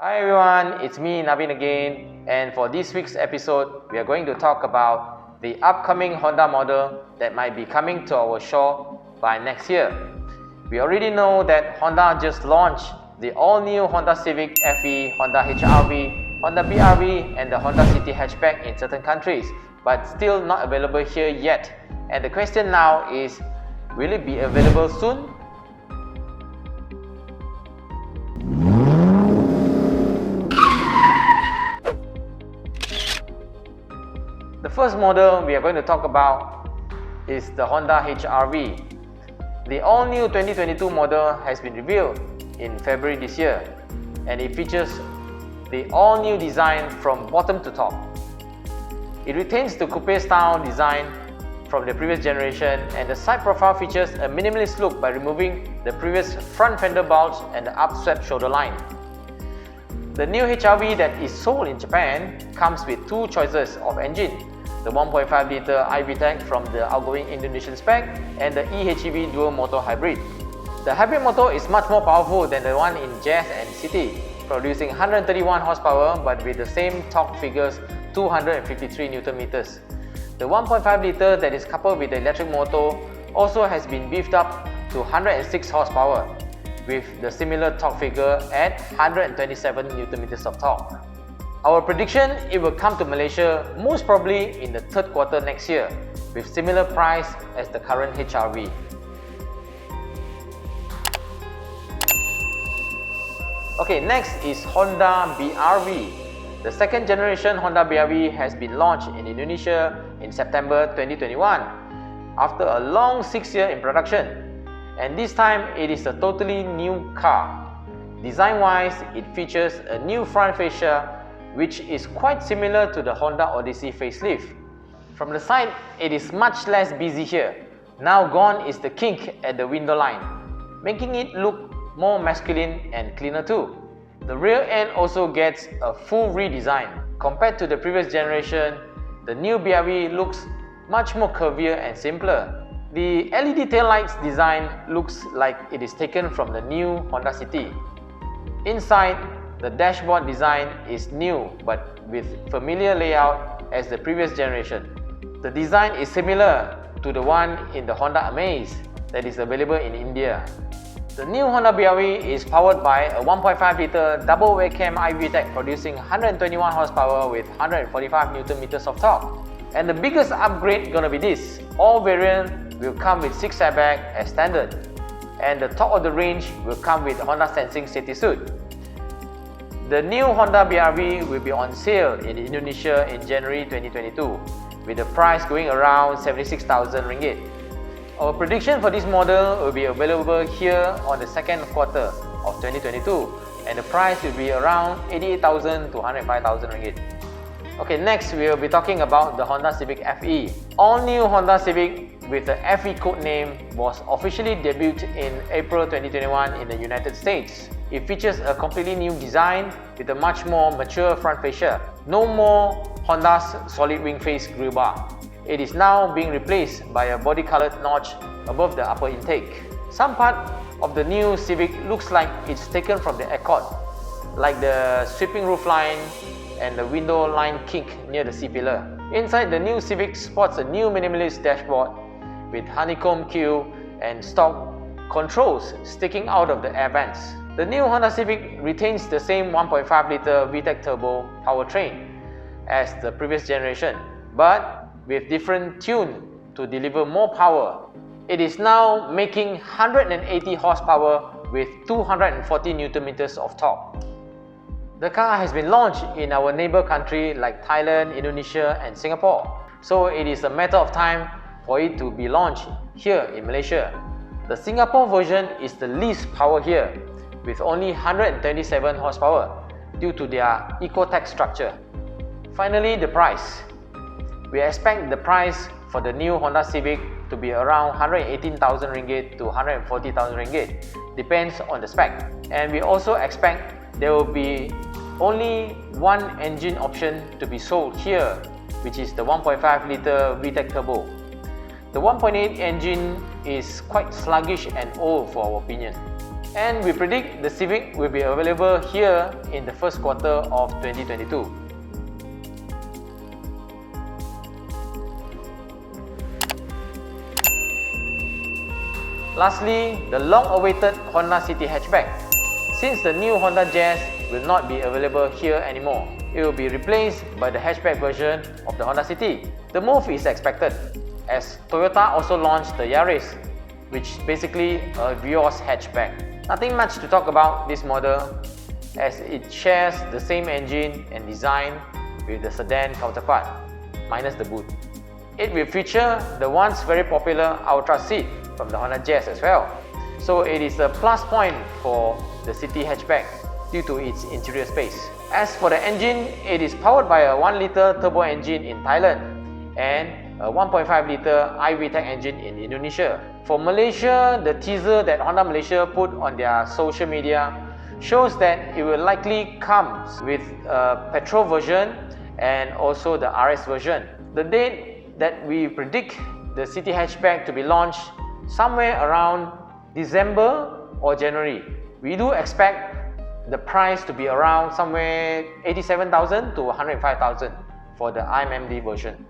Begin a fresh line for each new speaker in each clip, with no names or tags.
Hi everyone, it's me Navin again, and for this week's episode, we are going to talk about the upcoming Honda model that might be coming to our shore by next year. We already know that Honda just launched the all-new Honda Civic FE, Honda HR-V, Honda BR-V and the Honda City Hatchback in certain countries, but still not available here yet. And the question now is, will it be available soon? The first model we are going to talk about is the Honda HR-V. The all-new 2022 model has been revealed in February this year, and it features the all-new design from bottom to top. It retains the coupe-style design from the previous generation, and the side profile features a minimalist look by removing the previous front fender bulge and the upswept shoulder line. The new HR-V that is sold in Japan comes with two choices of engine, the 1.5-litre iVTEC from the outgoing Indonesian spec and the eHEV dual motor hybrid. The hybrid motor is much more powerful than the one in Jazz and City, producing 131 horsepower but with the same torque figures 253 Nm. The 1.5-litre that is coupled with the electric motor also has been beefed up to 106 horsepower with the similar torque figure at 127 Nm of torque. Our prediction, it will come to Malaysia most probably in the third quarter next year with similar price as the current HR-V. Okay, next is Honda BR-V. The second generation Honda BR-V has been launched in Indonesia in September 2021 after a long 6 years in production, and this time it is a totally new car. Design-wise, it features a new front fascia which is quite similar to the Honda Odyssey facelift. From the side, it is much less busy here. Now gone is the kink at the window line, making it look more masculine and cleaner too. The rear end also gets a full redesign. Compared to the previous generation, the new BR-V looks much more curvier and simpler. The LED taillights design looks like it is taken from the new Honda City. Inside, the dashboard design is new but with familiar layout as the previous generation. The design is similar to the one in the Honda Amaze that is available in India. The new Honda BR-V is powered by a 1.5-litre double wave cam iVTEC producing 121 horsepower with 145 Nm of torque. And the biggest upgrade gonna be this: all variants will come with 6 airbags as standard, and the top of the range will come with Honda Sensing safety suit. The new Honda BR-V will be on sale in Indonesia in January 2022 with the price going around 76,000 ringgit. Our prediction for this model will be available here on the second quarter of 2022, and the price will be around 88,000 to 105,000 ringgit. Okay, next we will be talking about the Honda Civic FE. All new Honda Civic with the FE code name was officially debuted in April 2021 in the United States. It features a completely new design with a much more mature front fascia. No more Honda's solid wing face grille bar. It is now being replaced by a body-colored notch above the upper intake. Some part of the new Civic looks like it's taken from the Accord, like the sweeping roofline and the window line kink near the C-pillar. Inside, the new Civic sports a new minimalist dashboard with honeycomb queue and stock controls sticking out of the air vents. The new Honda Civic retains the same 1.5-litre VTEC turbo powertrain as the previous generation, but with different tune to deliver more power. It is now making 180 horsepower with 240 Nm of torque. The car has been launched in our neighbour country like Thailand, Indonesia and Singapore, so it is a matter of time for it to be launched here in Malaysia. The Singapore version is the least power here, with only 127 horsepower due to their Ecotec structure. Finally, the price. We expect the price for the new Honda Civic to be around 118,000 ringgit to 140,000 ringgit, depends on the spec. And we also expect there will be only one engine option to be sold here, which is the 1.5-litre VTEC turbo. The 1.8 engine is quite sluggish and old for our opinion. And we predict the Civic will be available here in the first quarter of 2022. Lastly, the long-awaited Honda City Hatchback. Since the new Honda Jazz will not be available here anymore, it will be replaced by the hatchback version of the Honda City. The move is expected as Toyota also launched the Yaris, which is basically a Vios hatchback. Nothing much to talk about this model as it shares the same engine and design with the sedan counterpart, minus the boot. It will feature the once very popular Ultra seat from the Honda Jazz as well. So it is a plus point for the City Hatchback due to its interior space. As for the engine, it is powered by a 1-litre turbo engine in Thailand and a 1.5-litre iVTEC engine in Indonesia. For Malaysia, the teaser that Honda Malaysia put on their social media shows that it will likely come with a petrol version and also the RS version. The date that we predict the City Hatchback to be launched somewhere around December or January. We do expect the price to be around somewhere 87,000 to 105,000 for the IMMD version.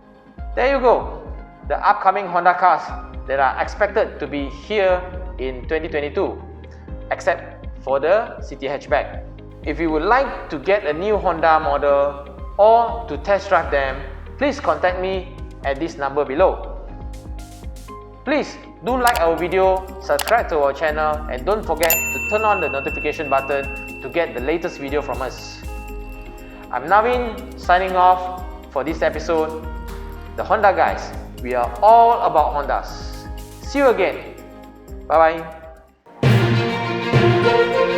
There you go, the upcoming Honda cars that are expected to be here in 2022, except for the City Hatchback. If you would like to get a new Honda model or to test drive them, please contact me at this number below. Please do like our video, subscribe to our channel, and don't forget to turn on the notification button to get the latest video from us. I'm Navin signing off for this episode. The Honda Guys, we are all about Hondas. See you again. Bye bye.